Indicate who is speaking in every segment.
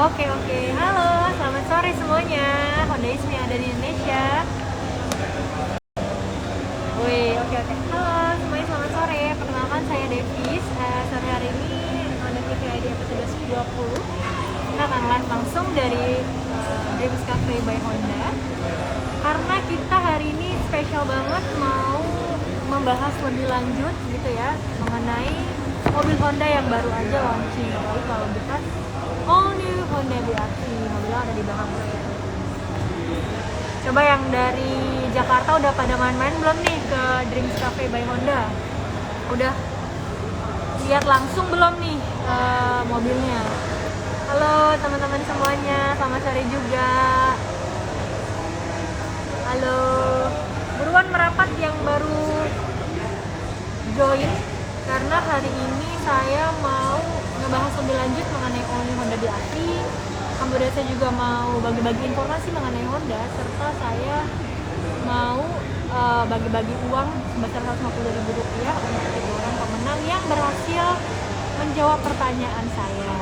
Speaker 1: Oke, oke. Halo, selamat sore semuanya. Hondaisme ada di Indonesia. Wih, oke, oke. Halo semuanya, selamat sore. Perkenalkan saya Devis. Sore hari ini Honda TVID episode 20. Kita akan live langsung dari Dreams Cafe by Honda. Karena kita hari ini spesial banget mau membahas lebih lanjut gitu ya mengenai mobil Honda yang baru aja launching. Apalagi kalau kita all new Honda BRV, mobilnya ada di belakang saya. Coba yang dari Jakarta udah pada main-main belum nih ke Dreams Cafe by Honda? Udah lihat langsung belum nih mobilnya? Halo teman-teman semuanya, selamat sore juga. Halo, buruan merapat yang baru join karena hari ini saya mau ngebahas lebih lanjut mengenai all new Honda BRV. Kemudian saya juga mau bagi-bagi informasi mengenai Honda, serta saya mau bagi-bagi uang sebesar Rp150.000 untuk 3 orang pemenang yang berhasil menjawab pertanyaan saya.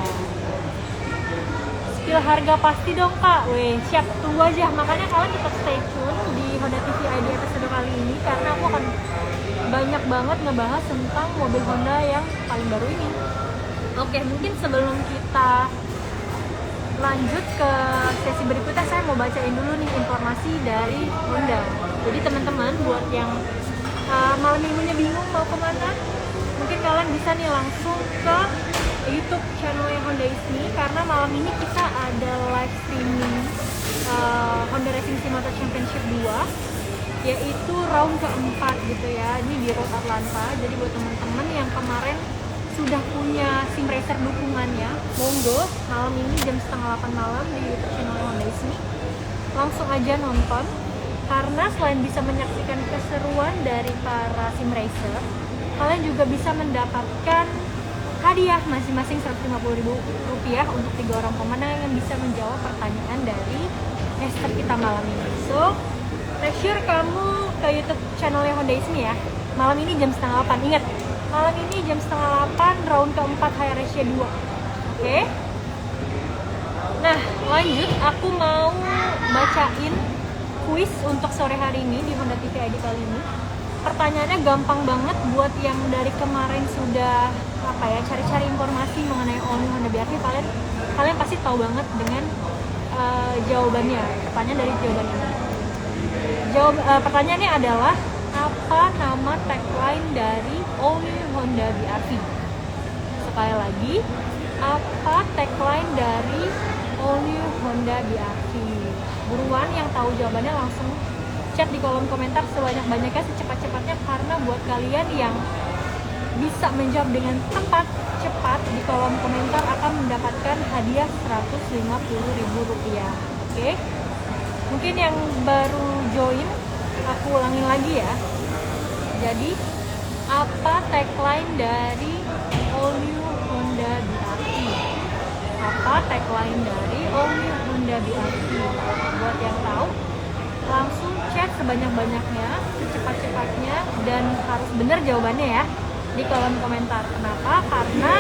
Speaker 1: Spill harga pasti dong kak, weh siap, tunggu aja. Makanya kalian tetap stay tune di Honda TVID episode kali ini karena aku akan banyak banget ngebahas tentang mobil Honda yang paling baru ini. Oke, mungkin sebelum kita lanjut ke sesi berikutnya, saya mau bacain dulu nih informasi dari Honda. Jadi teman-teman buat yang malam minggunya bingung mau kemana, mungkin kalian bisa nih langsung ke YouTube channelnya Hondaisme karena malam ini kita ada live streaming Honda Racing Sim Motor Championship 2, yaitu round keempat gitu ya. Ini di Road Atlanta. Jadi buat teman-teman yang kemarin sudah punya sim racer dukungannya, monggo malam ini jam 7:30 malam di YouTube channel Hondaisme langsung aja nonton, karena selain bisa menyaksikan keseruan dari para sim racer, kalian juga bisa mendapatkan hadiah masing-masing Rp150.000 untuk 3 orang pemenang yang bisa menjawab pertanyaan dari racer kita malam ini. So, make sure kamu ke YouTube channelnya Hondaisme ya. Malam ini jam 7:30. Ingat, malam ini jam 7:30 round keempat High Ratio 2. Oke? Nah, lanjut aku mau bacain kuis untuk sore hari ini di Honda TVID kali ini. Pertanyaannya gampang banget buat yang dari kemarin sudah cari-cari informasi mengenai all new Honda BRV. Kalian pasti tahu banget dengan jawabannya. Pertanyaan dari jawaban ini. Pertanyaannya adalah, apa nama tagline dari all new Honda BRV? Sekali lagi, apa tagline dari all new Honda BRV? Buruan yang tahu jawabannya langsung chat di kolom komentar sebanyak-banyaknya, secepat-cepatnya, karena buat kalian yang bisa menjawab dengan tepat cepat di kolom komentar akan mendapatkan hadiah Rp150.000. Oke? Mungkin yang baru join, aku ulangin lagi ya. Jadi, apa tagline dari all new Honda BRV? Apa tagline dari all new Honda BRV? Buat yang tahu, langsung chat sebanyak-banyaknya, secepat-cepatnya, dan harus benar jawabannya ya di kolom komentar. Kenapa? Karena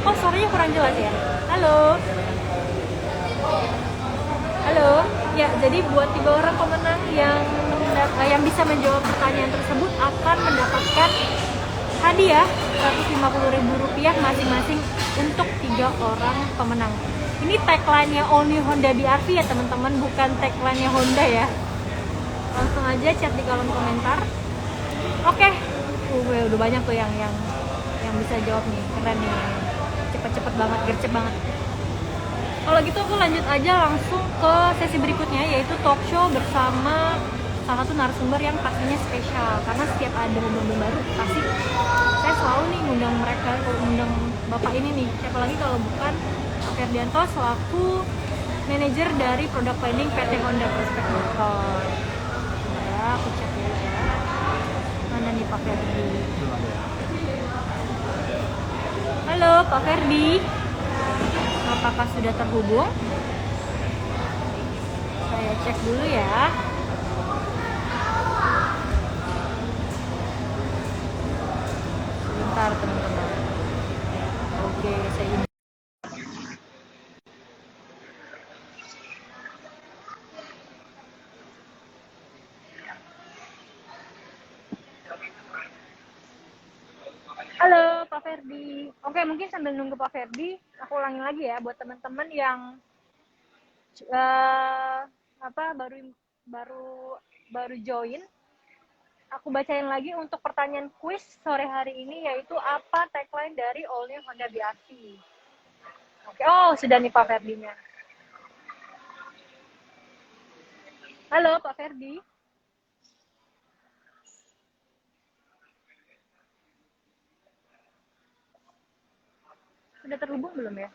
Speaker 1: suaranya kurang jelas ya. Halo. Halo. Ya, jadi buat 3 orang pemenang yang bisa menjawab pertanyaan tersebut akan mendapatkan hadiah Rp150.000 masing-masing untuk 3 orang pemenang. Ini tagline-nya all new Honda BRV ya teman-teman, bukan tagline-nya Honda ya. Langsung aja chat di kolom komentar. Oke. Udah banyak tuh yang bisa jawab nih. Keren nih. Cepet-cepet banget, gercep banget. Kalau gitu aku lanjut aja langsung ke sesi berikutnya, yaitu talk show bersama salah satu narasumber yang pastinya spesial. Karena setiap ada mobil baru pasti saya selalu nih ngundang mereka, ngundang bapak ini nih. Siapa lagi kalau bukan Pak Ferdianto selaku manajer dari product planning PT Honda Prospect Motor. Ya, aku cek dulu ya. Mana nih Pak Ferdi? Halo Pak Ferdi, apakah sudah terhubung? Saya cek dulu ya. Sebentar teman-teman. Oke, saya ini. Ferdi. Oke, mungkin sambil nunggu Pak Ferdi, aku ulangi lagi ya buat teman-teman yang baru baru baru join. Aku bacain lagi untuk pertanyaan kuis sore hari ini, yaitu apa tagline dari All New Honda BRV. Oke, sudah nih Pak Ferdinya. Halo Pak Ferdi. Sudah terhubung belum ya?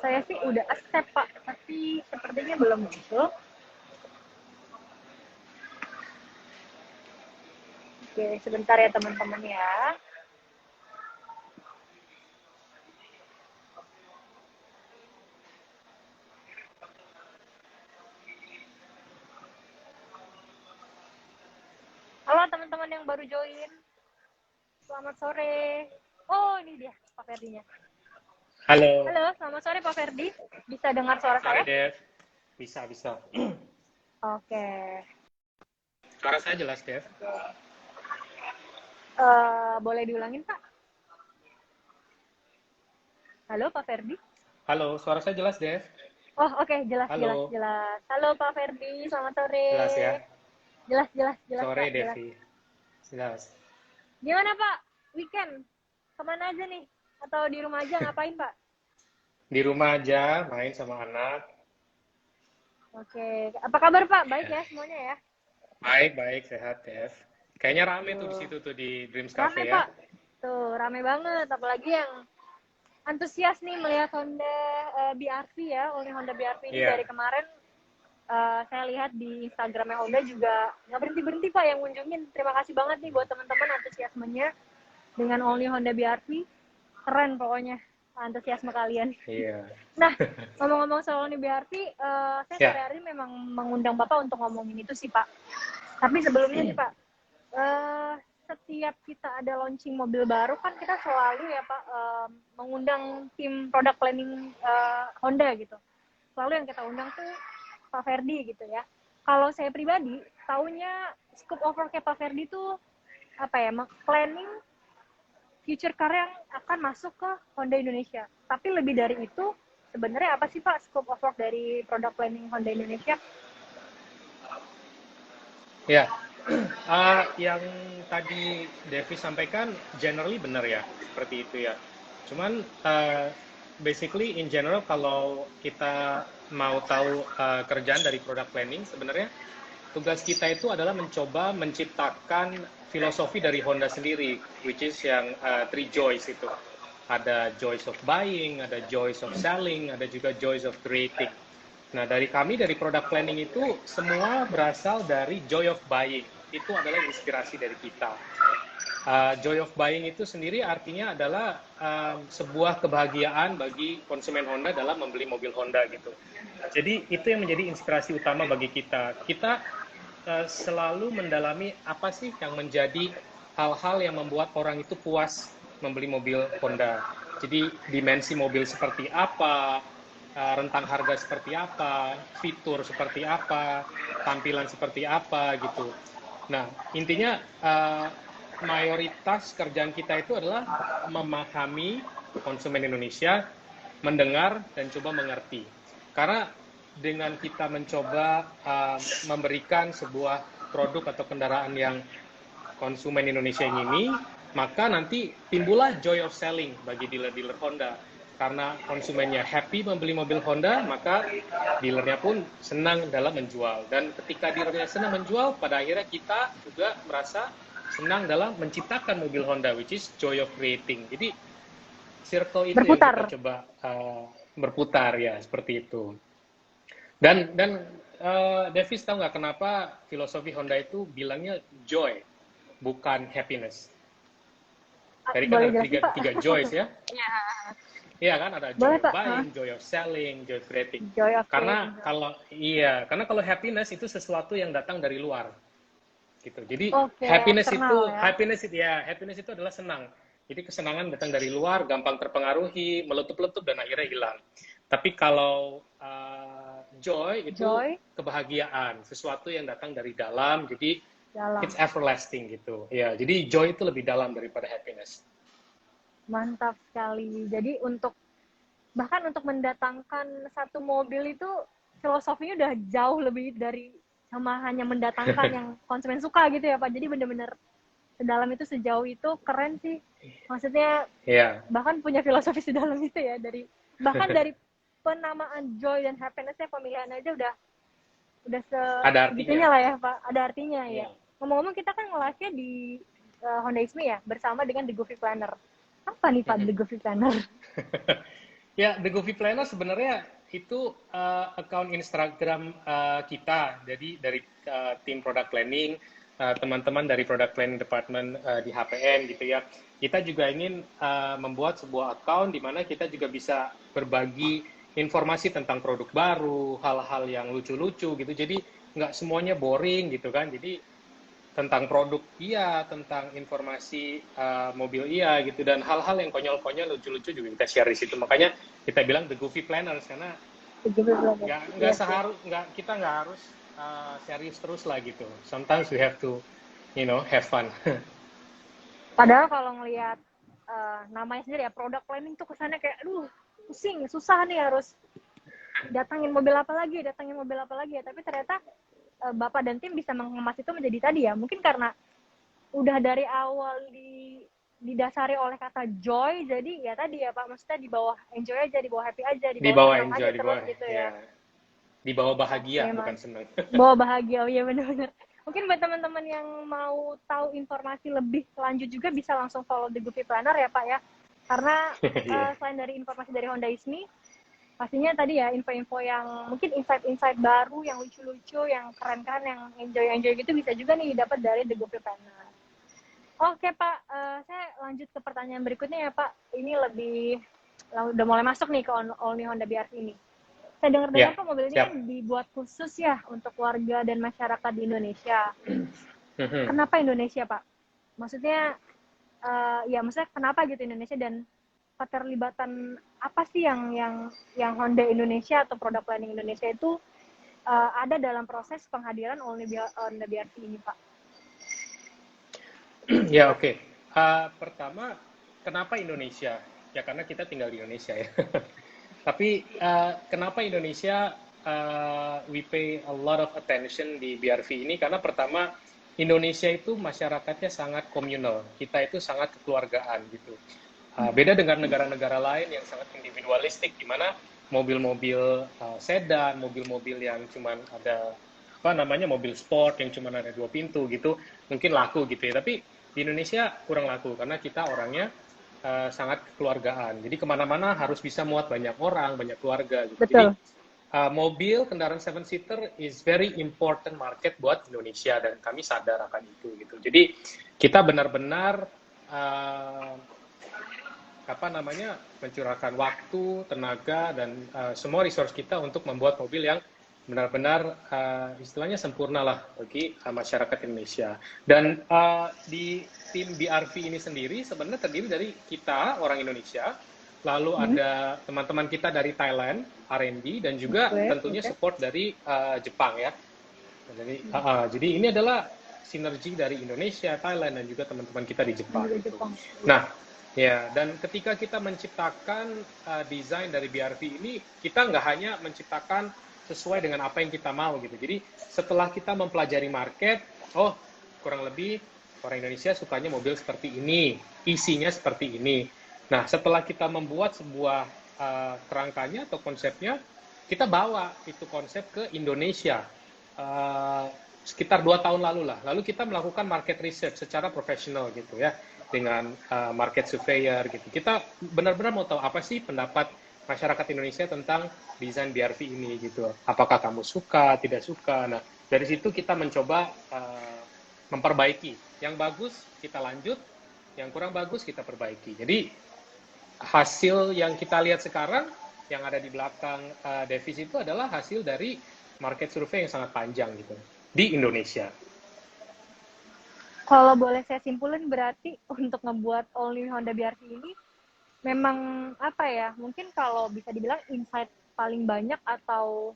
Speaker 1: Saya sih udah accept Pak, tapi sepertinya belum muncul. Oke, sebentar ya teman-teman ya. Halo teman-teman yang baru join. Selamat sore. Oh, ini dia Pak Ferdinya.
Speaker 2: Halo.
Speaker 1: Halo, selamat sore Pak Ferdi. Bisa dengar suara saya?
Speaker 2: Dev. Bisa.
Speaker 1: Oke.
Speaker 2: Suara saya jelas, Dev?
Speaker 1: Boleh diulangin, Pak? Halo, Pak Ferdi.
Speaker 2: Halo, suara saya jelas, Dev?
Speaker 1: Oh, oke, jelas. Halo, Pak Ferdi. Selamat sore.
Speaker 2: Jelas ya?
Speaker 1: Jelas.
Speaker 2: Sore,
Speaker 1: Pak,
Speaker 2: Devi. Jelas.
Speaker 1: Gimana, Pak? Weekend? Kemana aja nih? Atau di rumah aja ngapain, Pak?
Speaker 2: Di rumah aja, main sama anak.
Speaker 1: Oke. Apa kabar, Pak? Baik ya semuanya ya?
Speaker 2: Baik, sehat, Dev. Kayaknya rame tuh di situ tuh di Dreams Cafe
Speaker 1: rame,
Speaker 2: ya.
Speaker 1: Pak. Tuh, rame banget. Apalagi yang antusias nih melihat Honda BRV ya, All New Honda BRV ini dari kemarin. Saya lihat di Instagramnya Honda juga nggak berhenti Pak yang ngunjungin. Terima kasih banget nih buat teman-teman antusiasmenya dengan All New Honda BRV. Keren pokoknya antusiasme kalian.
Speaker 2: Iya.
Speaker 1: Nah, ngomong-ngomong soal All New BRV, saya sore hari memang mengundang Bapak untuk ngomongin itu sih Pak. Tapi sebelumnya nih Pak, setiap kita ada launching mobil baru kan kita selalu ya Pak mengundang tim product planning Honda gitu. Selalu yang kita undang tuh Pak Ferdi gitu ya. Kalau saya pribadi, taunya scope of work Pak Ferdi tuh planning future car yang akan masuk ke Honda Indonesia. Tapi lebih dari itu, sebenarnya apa sih Pak scope of work dari product planning Honda Indonesia?
Speaker 2: Ya, yang tadi Devi sampaikan generally benar ya, seperti itu ya. Cuman basically in general kalau kita mau tahu kerjaan dari product planning, sebenarnya tugas kita itu adalah mencoba menciptakan filosofi dari Honda sendiri, which is yang three joys itu. Ada joys of buying, ada joys of selling, ada juga joys of creating. Nah, dari kami, dari product planning itu, semua berasal dari joy of buying. Itu adalah inspirasi dari kita. Joy of buying itu sendiri artinya adalah sebuah kebahagiaan bagi konsumen Honda dalam membeli mobil Honda gitu. Jadi itu yang menjadi inspirasi utama bagi kita. Kita selalu mendalami apa sih yang menjadi hal-hal yang membuat orang itu puas membeli mobil Honda. Jadi dimensi mobil seperti apa, rentang harga seperti apa, fitur seperti apa, tampilan seperti apa gitu. Nah, intinya mayoritas kerjaan kita itu adalah memahami konsumen Indonesia, mendengar dan coba mengerti. Karena dengan kita mencoba memberikan sebuah produk atau kendaraan yang konsumen Indonesia ingini, maka nanti timbullah joy of selling bagi dealer-dealer Honda. Karena konsumennya happy membeli mobil Honda, maka dealernya pun senang dalam menjual. Dan ketika dealernya senang menjual, pada akhirnya kita juga merasa senang dalam menciptakan mobil Honda, which is joy of creating. Jadi circle itu berputar. Yang kita coba berputar ya, seperti itu. Dan Davis tahu nggak kenapa filosofi Honda itu bilangnya joy, bukan happiness? Tadi kan ada tiga joys ya. Iya kan, ada joy of buying, joy of selling, joy of creating. Karena kalau happiness itu sesuatu yang datang dari luar. Gitu. Jadi happiness itu adalah senang. Jadi kesenangan datang dari luar, gampang terpengaruhi, meletup-letup dan akhirnya hilang. Tapi kalau joy itu kebahagiaan, sesuatu yang datang dari dalam. Jadi it's everlasting gitu. Ya, jadi joy itu lebih dalam daripada happiness.
Speaker 1: Mantap sekali. Jadi bahkan untuk mendatangkan satu mobil itu filosofinya udah jauh lebih dari sama hanya mendatangkan yang konsumen suka gitu ya Pak. Jadi benar-benar sedalam itu, sejauh itu, keren sih. Maksudnya
Speaker 2: Ya,
Speaker 1: bahkan punya filosofi sedalam itu ya, bahkan dari penamaan joy dan happiness-nya, pemilihan aja udah
Speaker 2: ada
Speaker 1: segitunya
Speaker 2: artinya.
Speaker 1: lah ya Pak. Ada artinya ya.
Speaker 2: Ya.
Speaker 1: Ngomong-ngomong, kita kan nge-live-nya di Honda Ismi ya, bersama dengan The Goofy Planner. Apa nih Pak The Goofy Planner?
Speaker 2: Ya, The Goofy Planner sebenarnya itu account Instagram kita. Jadi dari tim product planning, teman-teman dari product planning department di HPN gitu ya. Kita juga ingin membuat sebuah account di mana kita juga bisa berbagi informasi tentang produk baru, hal-hal yang lucu-lucu gitu. Jadi nggak semuanya boring gitu kan. Jadi tentang produk iya, tentang informasi mobil iya gitu, dan hal-hal yang konyol-konyol lucu-lucu juga kita share di situ. Makanya kita bilang The Goofy Planners, karena
Speaker 1: The Goofy Planner.
Speaker 2: nggak seharus kita nggak harus serius terus lah gitu. Sometimes we have to have fun.
Speaker 1: Padahal kalau ngelihat namanya sendiri ya, product planning tuh kesannya kayak aduh pusing, susah nih, harus datangin mobil apa lagi ya. Tapi ternyata Bapak dan tim bisa mengemas itu menjadi tadi ya, mungkin karena udah dari awal didasari oleh kata joy, jadi ya tadi ya Pak, maksudnya di bawah enjoy aja, di bawah happy aja, di
Speaker 2: Di
Speaker 1: bawah
Speaker 2: bawah
Speaker 1: senang aja
Speaker 2: enjoy, di
Speaker 1: terus
Speaker 2: bawah
Speaker 1: gitu
Speaker 2: ya,
Speaker 1: ya.
Speaker 2: di bawah bahagia
Speaker 1: Oke,
Speaker 2: bukan
Speaker 1: Mas.
Speaker 2: senang.
Speaker 1: Bawa bahagia, oh iya benar-benar. Mungkin buat teman-teman yang mau tahu informasi lebih lanjut juga bisa langsung follow The Goofy Planner ya Pak ya. Karena
Speaker 2: Iya.
Speaker 1: selain dari informasi dari Honda Ismi, pastinya tadi ya info-info yang mungkin insight-insight baru, yang lucu-lucu, yang keren-keren, yang enjoy-enjoy gitu bisa juga nih didapat dari The Goofy Planner. Oke Pak, saya lanjut ke pertanyaan berikutnya ya Pak. Ini udah mulai masuk nih ke All New Honda BRV ini. Saya dengar-dengar
Speaker 2: Ya,
Speaker 1: kok mobil ini kan
Speaker 2: siap.
Speaker 1: dibuat khusus ya untuk warga dan masyarakat di Indonesia.
Speaker 2: Mhm.
Speaker 1: Kenapa Indonesia, Pak? Maksudnya, ya maksudnya kenapa gitu Indonesia, dan keterlibatan apa sih yang Honda Indonesia atau produk planning Indonesia itu ada dalam proses penghadiran Honda BRV ini, Pak?
Speaker 2: Ya, oke. Pertama, kenapa Indonesia? Ya karena kita tinggal di Indonesia ya. Tapi kenapa Indonesia we pay a lot of attention di BRV ini? Karena pertama, Indonesia itu masyarakatnya sangat komunal. Kita itu sangat kekeluargaan gitu. Beda dengan negara-negara lain yang sangat individualistik, di mana mobil-mobil sedan, mobil-mobil yang cuman ada apa namanya, mobil sport yang cuma ada 2 pintu gitu, mungkin laku gitu ya. Tapi di Indonesia kurang laku karena kita orangnya sangat kekeluargaan. Jadi kemana-mana harus bisa muat banyak orang, banyak keluarga gitu. Jadi
Speaker 1: Betul.
Speaker 2: mobil kendaraan 7-seater is very important market buat Indonesia, dan kami sadar akan itu gitu. Jadi kita benar-benar apa namanya, mencurahkan waktu, tenaga, dan semua resource kita untuk membuat mobil yang benar-benar istilahnya sempurna lah bagi masyarakat Indonesia. Dan di tim BRV ini sendiri sebenarnya terdiri dari kita orang Indonesia, lalu ada teman-teman kita dari Thailand, R&D, dan juga tentunya support dari Jepang ya. Jadi ini adalah sinergi dari Indonesia, Thailand, dan juga teman-teman kita di Jepang. Nah, ya, dan ketika kita menciptakan desain dari BRV ini, kita nggak hanya menciptakan sesuai dengan apa yang kita mau gitu. Jadi setelah kita mempelajari market, oh kurang lebih orang Indonesia sukanya mobil seperti ini, isinya seperti ini. Nah, setelah kita membuat sebuah kerangkanya atau konsepnya, kita bawa itu konsep ke Indonesia. Sekitar 2 tahun lalu lah. Lalu kita melakukan market research secara profesional gitu ya, dengan market surveyor gitu. Kita benar-benar mau tahu apa sih pendapat masyarakat Indonesia tentang desain BRV ini gitu. Apakah kamu suka, tidak suka? Nah, dari situ kita mencoba memperbaiki. Yang bagus kita lanjut, yang kurang bagus kita perbaiki. Jadi hasil yang kita lihat sekarang, yang ada di belakang Davis itu adalah hasil dari market survey yang sangat panjang gitu di Indonesia.
Speaker 1: Kalau boleh saya simpulin, berarti untuk ngebuat All New Honda BRV ini memang apa ya, mungkin kalau bisa dibilang insight paling banyak atau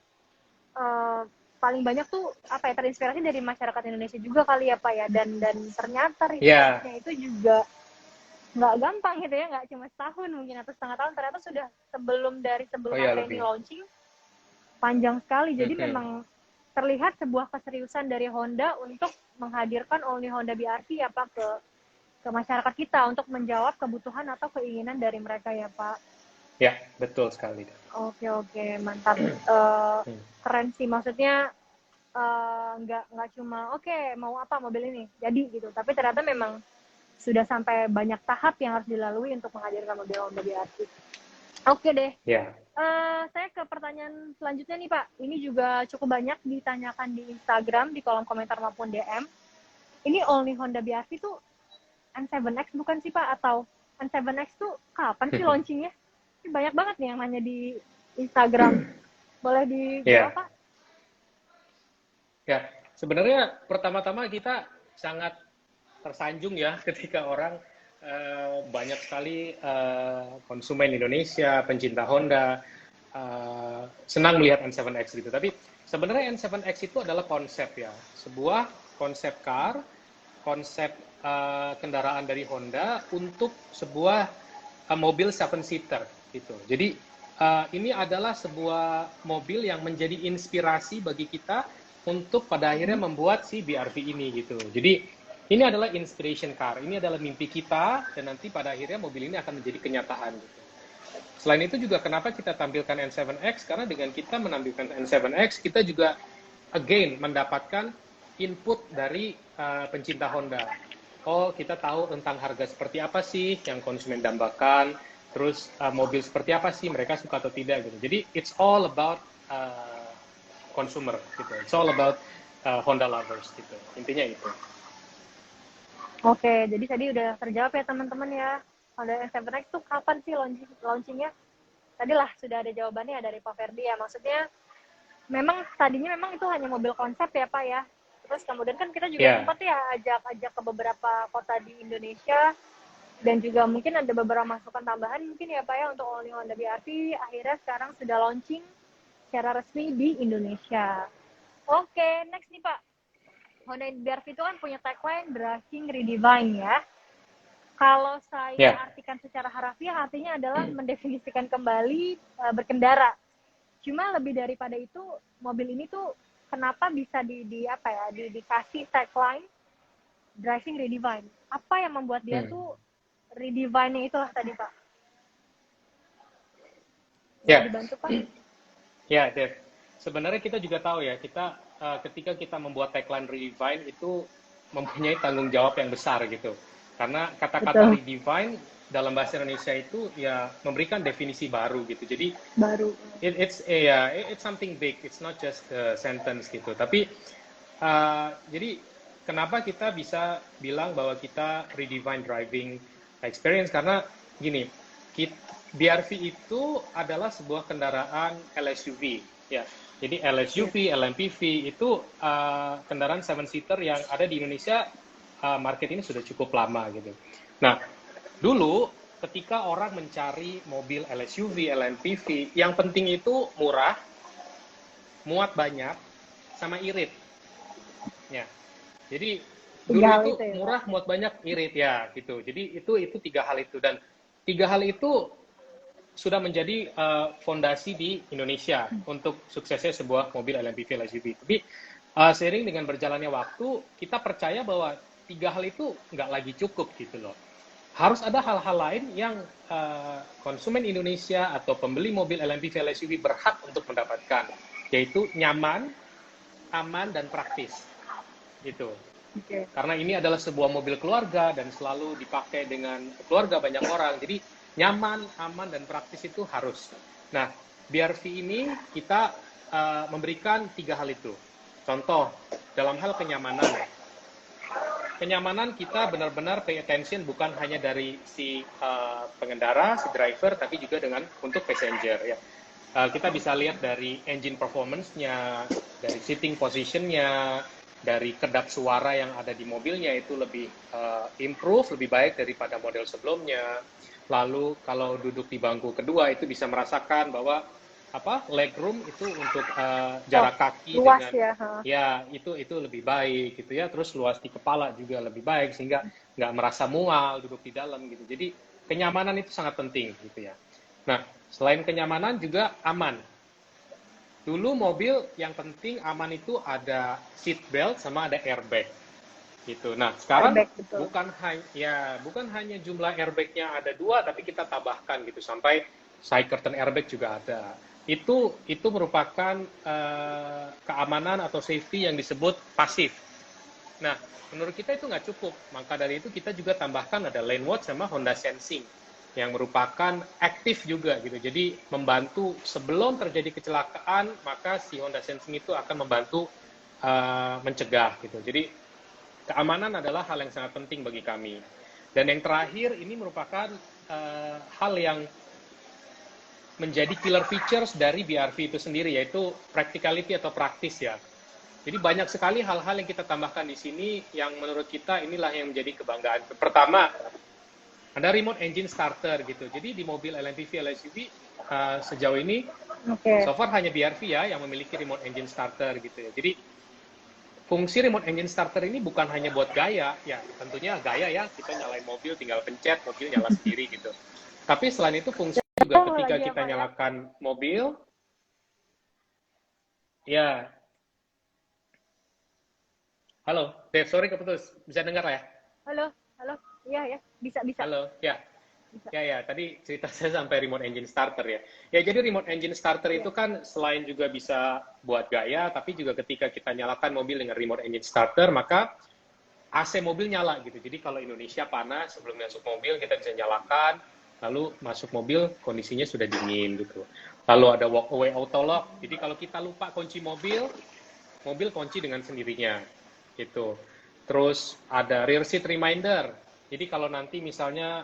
Speaker 1: paling banyak tuh apa ya, terinspirasi dari masyarakat Indonesia juga kali ya Pak ya, dan ternyata research-nya itu juga nggak gampang gitu ya, nggak cuma setahun mungkin atau setengah tahun, ternyata sudah sebelum
Speaker 2: Oh ya,
Speaker 1: Honda ini
Speaker 2: lebih.
Speaker 1: launching panjang sekali. Jadi
Speaker 2: Mhm.
Speaker 1: memang terlihat sebuah keseriusan dari Honda untuk menghadirkan Only Honda BRV apa ke masyarakat kita untuk menjawab kebutuhan atau keinginan dari mereka ya Pak.
Speaker 2: Ya, betul sekali.
Speaker 1: Oke oke mantap.
Speaker 2: Hmm.
Speaker 1: Keren sih, maksudnya nggak cuma oke mau apa mobil ini jadi gitu, tapi ternyata memang sudah sampai banyak tahap yang harus dilalui untuk menghadirkan mobil Honda BRV. Oke deh.
Speaker 2: Ya.
Speaker 1: Saya ke pertanyaan selanjutnya nih Pak. Ini juga cukup banyak ditanyakan di Instagram, di kolom komentar maupun DM. Ini Only Honda BRV tuh N7X bukan sih Pak? Atau N7X tuh kapan sih launchingnya? Ini banyak banget nih yang nanya di Instagram. Boleh dijawab
Speaker 2: Ya.
Speaker 1: Pak?
Speaker 2: Ya, sebenarnya pertama-tama kita sangat tersanjung ya ketika orang banyak sekali konsumen Indonesia, pencinta Honda senang melihat N7X gitu. Tapi sebenarnya N7X itu adalah konsep ya, sebuah konsep car, konsep kendaraan dari Honda untuk sebuah mobil seven seater gitu. Jadi ini adalah sebuah mobil yang menjadi inspirasi bagi kita untuk pada akhirnya membuat si BRV ini gitu. Jadi ini adalah inspiration car, ini adalah mimpi kita dan nanti pada akhirnya mobil ini akan menjadi kenyataan gitu. Selain itu juga kenapa kita tampilkan N7X, karena dengan kita menampilkan N7X kita juga again mendapatkan input dari pencinta Honda. Oh, kita tahu tentang harga seperti apa sih yang konsumen dambakan, terus mobil seperti apa sih mereka suka atau tidak gitu. Jadi it's all about consumer gitu. It's all about Honda lovers gitu. Intinya itu.
Speaker 1: Oke, jadi tadi udah terjawab ya teman-teman ya. Honda N7X tuh kapan sih launchingnya? Tadi lah sudah ada jawabannya dari Pak Ferdi ya. Maksudnya memang tadinya memang itu hanya mobil konsep ya Pak ya. Terus kemudian kan kita juga
Speaker 2: Ya,
Speaker 1: sempat ya ajak ke beberapa kota di Indonesia dan juga mungkin ada beberapa masukan tambahan mungkin ya Pak ya untuk Only Honda BRV. Akhirnya sekarang sudah launching secara resmi di Indonesia. Oke, next nih Pak. Honda BRV itu kan punya tagline Driving Redefine ya. Kalau saya
Speaker 2: ya.
Speaker 1: artikan secara harafiah artinya adalah mendefinisikan kembali berkendara. Cuma lebih daripada itu mobil ini tuh kenapa bisa dikasih tagline Driving Redefine? Apa yang membuat dia tuh redefine-nya itulah tadi Pak? Bisa
Speaker 2: Ya,
Speaker 1: dibantu Pak?
Speaker 2: ya, Dev. Sebenarnya kita juga tahu ya, kita ketika kita membuat tagline Redefine itu mempunyai tanggung jawab yang besar gitu. Karena kata-kata
Speaker 1: Betul.
Speaker 2: redefine dalam bahasa Indonesia itu ya memberikan definisi baru gitu. Jadi
Speaker 1: Baru.
Speaker 2: it's something big. It's not just a sentence gitu. Tapi jadi kenapa kita bisa bilang bahwa kita redefine driving experience, karena gini, BRV itu adalah sebuah kendaraan LSUV ya. Jadi LSUV, LMPV itu kendaraan seven seater yang ada di Indonesia, market ini sudah cukup lama gitu. Nah, dulu ketika orang mencari mobil LSUV, LMPV, yang penting itu murah, muat banyak, sama irit. Ya. Jadi dulu
Speaker 1: Tinggal
Speaker 2: itu
Speaker 1: itu ya Pak.
Speaker 2: murah, muat banyak, irit ya gitu. Jadi itu tiga hal itu, dan tiga hal itu sudah menjadi fondasi di Indonesia untuk suksesnya sebuah mobil LMPV LSUV. Tapi seiring dengan berjalannya waktu, kita percaya bahwa tiga hal itu nggak lagi cukup gitu loh. Harus ada hal-hal lain yang konsumen Indonesia atau pembeli mobil LMPV LSUV berhak untuk mendapatkan, yaitu nyaman, aman, dan praktis gitu.
Speaker 1: Oke.
Speaker 2: Karena ini adalah sebuah mobil keluarga dan selalu dipakai dengan keluarga banyak orang. Jadi nyaman, aman, dan praktis itu harus. Nah, BRV ini kita memberikan tiga hal itu. Contoh, dalam hal kenyamanan. Kenyamanan kita benar-benar pay attention bukan hanya dari si pengendara, si driver, tapi juga dengan untuk passenger ya. Kita bisa lihat dari engine performance-nya, dari sitting position-nya, dari kedap suara yang ada di mobilnya itu lebih improve, lebih baik daripada model sebelumnya. Lalu kalau duduk di bangku kedua itu bisa merasakan bahwa legroom itu untuk jarak kaki
Speaker 1: Luas
Speaker 2: dengan
Speaker 1: ya.
Speaker 2: ya itu lebih baik gitu ya. Terus luas di kepala juga lebih baik, sehingga nggak merasa mual duduk di dalam gitu. Jadi kenyamanan itu sangat penting gitu ya. Nah, selain kenyamanan juga aman. Dulu mobil yang penting aman itu ada seat belt sama ada airbag gitu. Nah, sekarang
Speaker 1: Airbag, betul.
Speaker 2: bukan hanya jumlah airbagnya ada 2, tapi kita tambahkan gitu sampai side curtain airbag juga ada. Itu merupakan keamanan atau safety yang disebut pasif. Nah, menurut kita itu nggak cukup. Maka dari itu kita juga tambahkan ada lane watch sama Honda Sensing yang merupakan aktif juga gitu. Jadi membantu sebelum terjadi kecelakaan, maka si Honda Sensing itu akan membantu mencegah gitu. Jadi keamanan adalah hal yang sangat penting bagi kami. Dan yang terakhir ini merupakan hal yang menjadi killer features dari BRV itu sendiri, yaitu practicality atau praktis ya. Jadi banyak sekali hal-hal yang kita tambahkan di sini yang menurut kita inilah yang menjadi kebanggaan. Pertama, ada remote engine starter gitu. Jadi di mobil LMPV, LSUV sejauh ini so far hanya BRV ya yang memiliki remote engine starter gitu ya. Jadi fungsi remote engine starter ini bukan hanya buat gaya, ya tentunya gaya ya, kita nyalain mobil tinggal pencet, mobil nyala sendiri gitu. Tapi selain itu fungsi juga ketika kita nyalakan mobil, ya. Halo, Dave, sorry keputus. Bisa dengar ya?
Speaker 1: Halo, halo. Iya ya, bisa.
Speaker 2: Halo, ya.
Speaker 1: Bisa.
Speaker 2: Ya, tadi cerita saya sampai remote engine starter ya. Ya, jadi remote engine starter itu kan selain juga bisa buat gaya, tapi juga ketika kita nyalakan mobil dengan remote engine starter, maka AC mobil nyala gitu. Jadi kalau Indonesia panas, sebelum masuk mobil kita bisa nyalakan, lalu masuk mobil kondisinya sudah dingin gitu. Lalu ada walk away auto lock. Jadi kalau kita lupa kunci mobil, mobil kunci dengan sendirinya gitu. Terus ada rear seat reminder. Jadi kalau nanti misalnya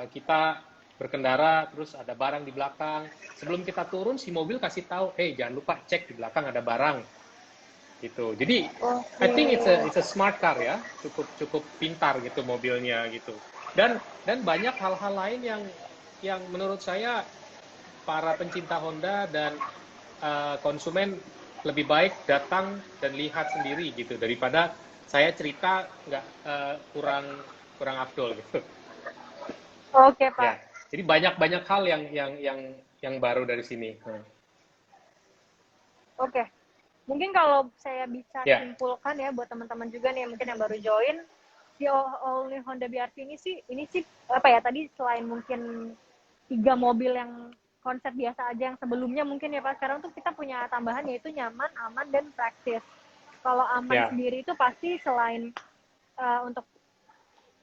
Speaker 2: kita berkendara terus ada barang di belakang, sebelum kita turun si mobil kasih tahu, hey jangan lupa cek di belakang ada barang gitu. Jadi I think it's a smart car ya, cukup pintar gitu mobilnya gitu. Dan banyak hal-hal lain yang menurut saya para pencinta Honda dan konsumen lebih baik datang dan lihat sendiri gitu daripada saya cerita nggak kurang afdol gitu.
Speaker 1: Oke, Pak.
Speaker 2: Ya, jadi banyak hal yang baru dari sini.
Speaker 1: Oke. Mungkin kalau saya bisa
Speaker 2: Ya.
Speaker 1: simpulkan ya buat teman-teman juga nih mungkin yang baru join, si All New Honda BRV ini sih apa ya, tadi selain mungkin 3 mobil yang konsep biasa aja yang sebelumnya mungkin ya Pak, sekarang tuh kita punya tambahan yaitu nyaman, aman, dan praktis. Kalau aman sendiri itu pasti selain untuk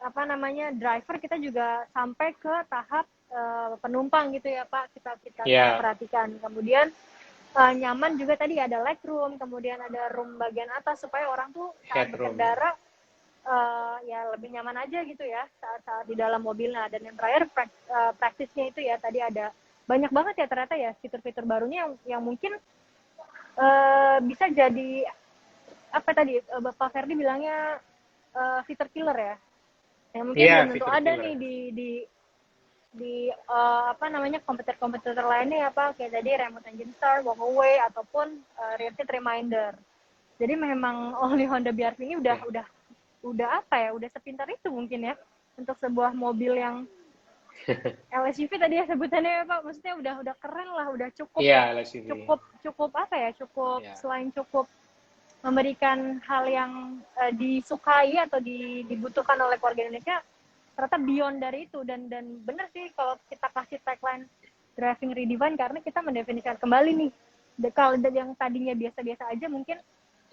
Speaker 1: apa namanya driver, kita juga sampai ke tahap penumpang gitu ya Pak, kita perhatikan. Kemudian nyaman juga tadi ada legroom, kemudian ada room bagian atas supaya orang tuh saat berkendara ya lebih nyaman aja gitu ya saat di dalam mobilnya. Dan yang terakhir praktisnya itu ya tadi ada banyak banget ya ternyata ya fitur-fitur barunya yang mungkin bisa jadi apa tadi Bapak Ferdi bilangnya fitur killer ya. Yang mungkin belum tentu ada nih di apa namanya komputer lainnya ya Pak, kayak tadi remote engine start, walk away ataupun rear seat reminder. Jadi memang All Honda BRV ini udah apa ya, udah sepintar itu mungkin ya untuk sebuah mobil yang LSUV tadi ya sebutannya ya Pak, maksudnya udah keren lah, udah cukup apa ya, selain cukup memberikan hal yang disukai atau dibutuhkan oleh keluarga Indonesia, ternyata beyond dari itu. Dan benar sih kalau kita kasih tagline driving redefined, karena kita mendefinisikan kembali nih kalau yang tadinya biasa-biasa aja, mungkin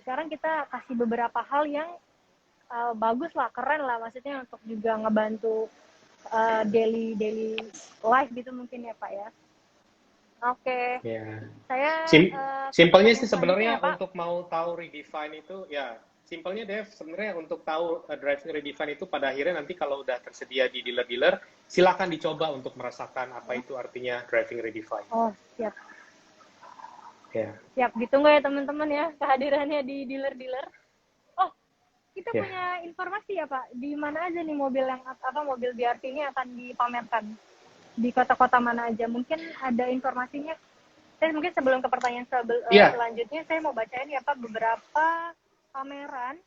Speaker 1: sekarang kita kasih beberapa hal yang bagus lah, keren lah, maksudnya untuk juga ngebantu daily life gitu mungkin ya Pak ya. Oke.
Speaker 2: Ya.
Speaker 1: Saya
Speaker 2: simpelnya sih sebenarnya untuk mau tahu redefine itu ya, simpelnya Dev sebenarnya untuk tahu driving redefine itu pada akhirnya nanti kalau udah tersedia di dealer-dealer, silakan dicoba untuk merasakan apa itu artinya driving redefine.
Speaker 1: Oh, siap.
Speaker 2: Ya.
Speaker 1: Siap, ditunggu ya teman-teman ya kehadirannya di dealer-dealer. Oh, kita punya informasi ya Pak, di mana aja nih mobil mobil BRV ini akan dipamerkan? Di kota-kota mana aja? Mungkin ada informasinya. Saya mungkin sebelum ke pertanyaan selanjutnya, saya mau bacain ya Pak beberapa pameran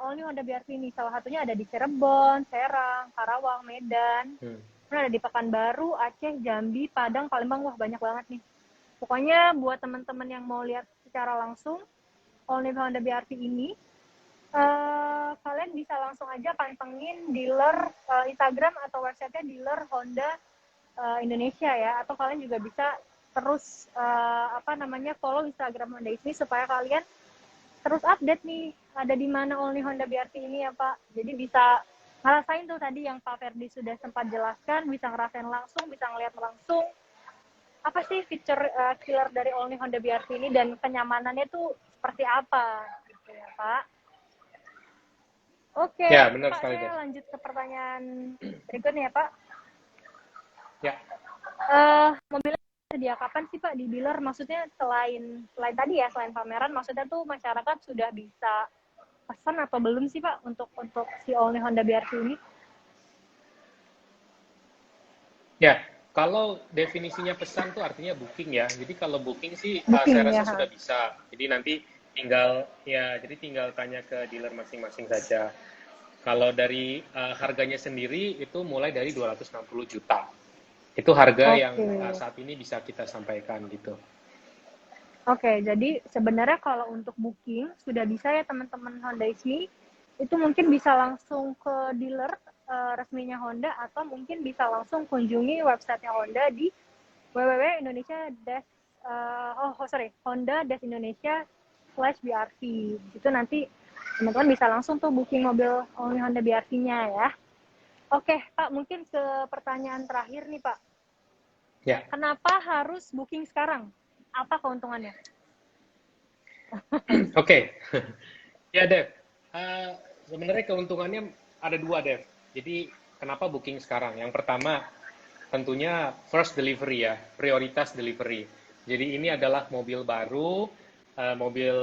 Speaker 1: only Honda BRV ini. Salah satunya ada di Cirebon, Serang, Karawang, Medan. Kemudian ada di Pekanbaru, Aceh, Jambi, Padang, Palembang. Wah, banyak banget nih. Pokoknya buat teman-teman yang mau lihat secara langsung only Honda BRV ini, kalian bisa langsung aja pantengin dealer Instagram atau websitenya dealer Honda Indonesia ya, atau kalian juga bisa terus follow Instagram Honda ini supaya kalian terus update nih ada di mana only Honda BRV ini ya Pak. Jadi bisa ngerasain tuh tadi yang Pak Ferdi sudah sempat jelaskan, bisa ngerasain langsung, bisa ngeliat langsung apa sih fitur killer dari only Honda BRV ini dan kenyamanannya tuh seperti apa gitu ya Pak. Oke,
Speaker 2: Ya, benar
Speaker 1: Pak,
Speaker 2: sekali,
Speaker 1: saya
Speaker 2: Dev.
Speaker 1: lanjut ke pertanyaan berikutnya ya Pak.
Speaker 2: Ya.
Speaker 1: Mobilnya sedia kapan sih Pak di dealer? Maksudnya selain tadi ya, selain pameran, maksudnya tuh masyarakat sudah bisa pesan atau belum sih Pak untuk si Only Honda BRV ini?
Speaker 2: Ya, kalau definisinya pesan tuh artinya booking ya. Jadi kalau booking sih
Speaker 1: Booking
Speaker 2: saya
Speaker 1: ya.
Speaker 2: rasa sudah bisa. Jadi nanti tinggal tanya ke dealer masing-masing saja. Kalau dari harganya sendiri itu mulai dari 260 juta. Itu harga yang saat ini bisa kita sampaikan gitu.
Speaker 1: Oke, jadi sebenarnya kalau untuk booking sudah bisa ya teman-teman Honda ISMI, itu mungkin bisa langsung ke dealer resminya Honda atau mungkin bisa langsung kunjungi websitenya Honda di honda-indonesia/BRV. Itu nanti teman-teman bisa langsung tuh booking mobil only Honda BRV-nya ya. Oke, Pak, mungkin ke pertanyaan terakhir nih, Pak.
Speaker 2: Ya.
Speaker 1: Kenapa harus booking sekarang? Apa keuntungannya?
Speaker 2: Oke. Ya, Dev. Sebenarnya keuntungannya ada dua, Dev. Jadi, kenapa booking sekarang? Yang pertama, tentunya first delivery ya, prioritas delivery. Jadi ini adalah mobil baru, mobil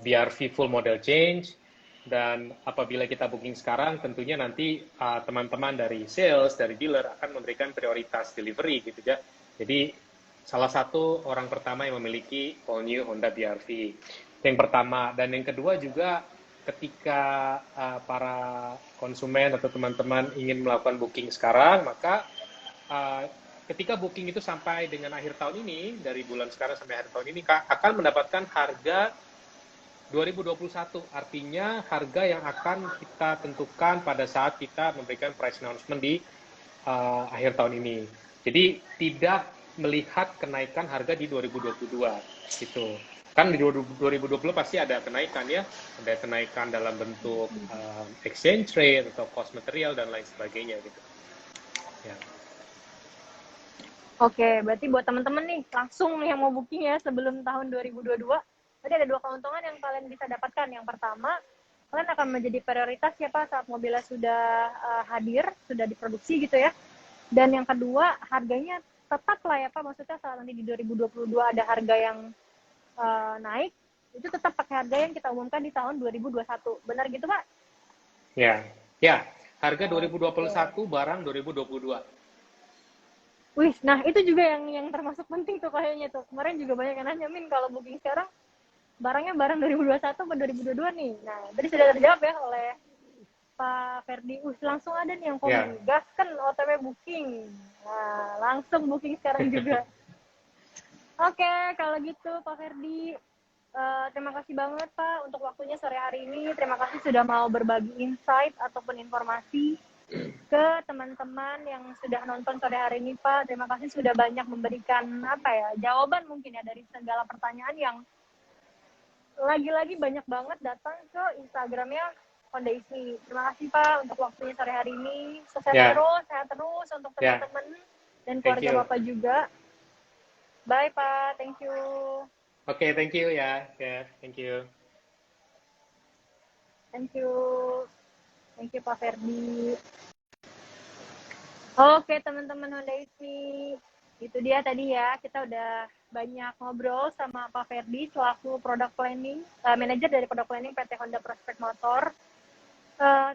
Speaker 2: BRV full model change, dan apabila kita booking sekarang, tentunya nanti teman-teman dari sales, dari dealer akan memberikan prioritas delivery gitu ya. Jadi salah satu orang pertama yang memiliki all new Honda BRV. Yang pertama, dan yang kedua juga ketika para konsumen atau teman-teman ingin melakukan booking sekarang, maka ketika booking itu sampai dengan akhir tahun ini, dari bulan sekarang sampai akhir tahun ini, akan mendapatkan harga 2021. Artinya harga yang akan kita tentukan pada saat kita memberikan price announcement di akhir tahun ini. Jadi tidak melihat kenaikan harga di 2022 gitu. Kan di 2020 pasti ada kenaikan ya, ada kenaikan dalam bentuk exchange rate atau cost material dan lain sebagainya gitu. Ya.
Speaker 1: Oke, berarti buat teman-teman nih langsung yang mau booking ya sebelum tahun 2022, berarti ada dua keuntungan yang kalian bisa dapatkan. Yang pertama, kalian akan menjadi prioritas ya Pak saat mobilnya sudah hadir, sudah diproduksi gitu ya. Dan yang kedua, harganya tetap lah ya Pak, maksudnya saat nanti di 2022 ada harga yang naik, itu tetap pakai harga yang kita umumkan di tahun 2021. Benar gitu Pak?
Speaker 2: Ya, harga 2021 barang 2022.
Speaker 1: Wih, nah itu juga yang termasuk penting tuh kayaknya tuh. Kemarin juga banyak yang nanya, Min, kalau booking sekarang barangnya barang 2021 atau 2022 nih. Nah, tadi sudah terjawab ya oleh Pak Ferdi. Langsung ada nih yang komen, gaskan OTW booking. Nah, langsung booking sekarang juga. Oke, kalau gitu Pak Ferdi, terima kasih banget Pak untuk waktunya sore hari ini. Terima kasih sudah mau berbagi insight ataupun informasi ke teman-teman yang sudah nonton sore hari ini Pak. Terima kasih sudah banyak memberikan jawaban mungkin ya dari segala pertanyaan yang lagi-lagi banyak banget datang ke Instagramnya Honda ISMI. Terima kasih Pak untuk waktunya sore hari ini. Sukses terus, sehat terus untuk teman-teman dan keluarga Bapak juga. Bye Pak, thank you.
Speaker 2: Oke, thank you ya. Thank you.
Speaker 1: Thank you. Thank you Pak Ferdi. Oke teman-teman Honda ISMI, itu dia tadi ya, kita udah banyak ngobrol sama Pak Ferdi selaku product planning, manajer dari product planning PT Honda Prospect Motor.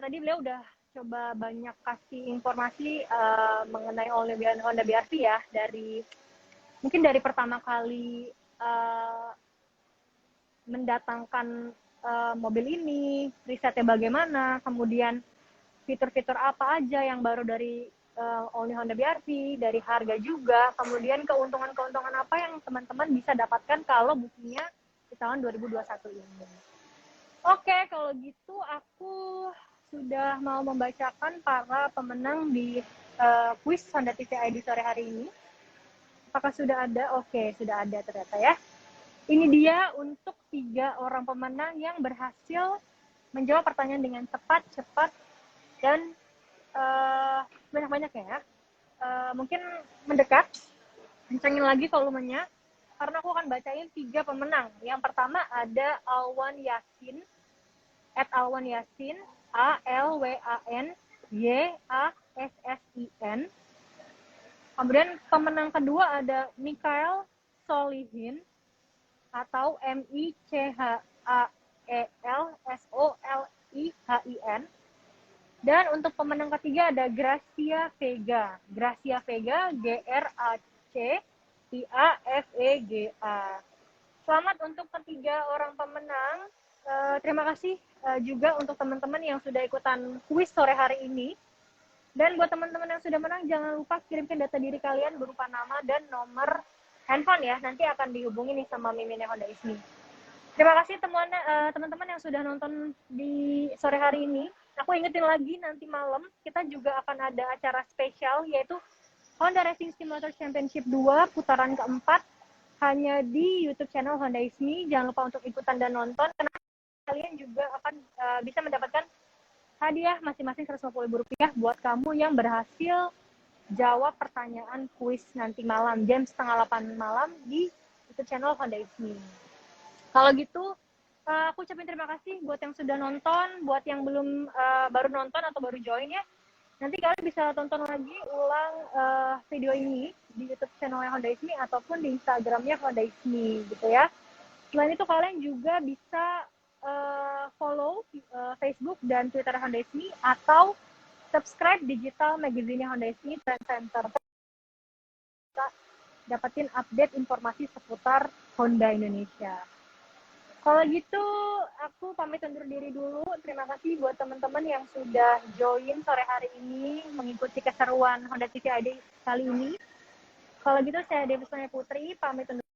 Speaker 1: Tadi beliau udah coba banyak kasih informasi mengenai only Honda BRV ya, mungkin dari pertama kali mendatangkan mobil ini, risetnya bagaimana, kemudian fitur-fitur apa aja yang baru dari Only Honda BRV, dari harga juga, kemudian keuntungan-keuntungan apa yang teman-teman bisa dapatkan kalau bookingnya di tahun 2021 ini. Oke, kalau gitu aku sudah mau membacakan para pemenang di kuis Honda TV ID sore hari ini. Apakah sudah ada? Oke, sudah ada ternyata ya. Ini dia untuk 3 orang pemenang yang berhasil menjawab pertanyaan dengan tepat, cepat, dan banyak-banyak ya. Mungkin mendekat, kencengin lagi volumenya, karena aku akan bacain 3 pemenang. Yang pertama ada Alwan Yasin, @Alwan Yasin, ALWAN YASSIN. Kemudian pemenang kedua ada Mikael Solihin atau MICHAELSOLIHIN. Dan untuk pemenang ketiga ada Gracia Vega. Gracia Vega, GRACIAFEGA. Selamat untuk ketiga orang pemenang. Terima kasih juga untuk teman-teman yang sudah ikutan kuis sore hari ini. Dan buat teman-teman yang sudah menang, jangan lupa kirimkan data diri kalian berupa nama dan nomor handphone ya. Nanti akan dihubungi nih sama Miminnya Honda Ismi. Terima kasih teman-teman yang sudah nonton di sore hari ini. Aku ingetin lagi, nanti malam kita juga akan ada acara spesial, yaitu Honda Racing Simulator Championship 2 putaran keempat, hanya di YouTube channel Honda Ismi. Jangan lupa untuk ikutan dan nonton, karena kalian juga akan bisa mendapatkan hadiah masing-masing Rp150 buat kamu yang berhasil jawab pertanyaan kuis nanti malam jam 7:30 malam di YouTube channel Honda Ismi. Kalau gitu, aku ucapin terima kasih buat yang sudah nonton, buat yang belum baru nonton atau baru join ya. Nanti kalian bisa tonton lagi ulang video ini di YouTube channelnya Honda Ismi ataupun di Instagramnya Honda Ismi gitu ya. Selain itu kalian juga bisa follow Facebook dan Twitter Honda Ismi atau subscribe digital magazine Honda Ismi Trend Center. Bisa dapetin update informasi seputar Honda Indonesia. Kalau gitu, aku pamit undur diri dulu. Terima kasih buat teman-teman yang sudah join sore hari ini mengikuti keseruan Honda TV ID kali ini. Kalau gitu, saya Devi Sonia Putri, pamit undur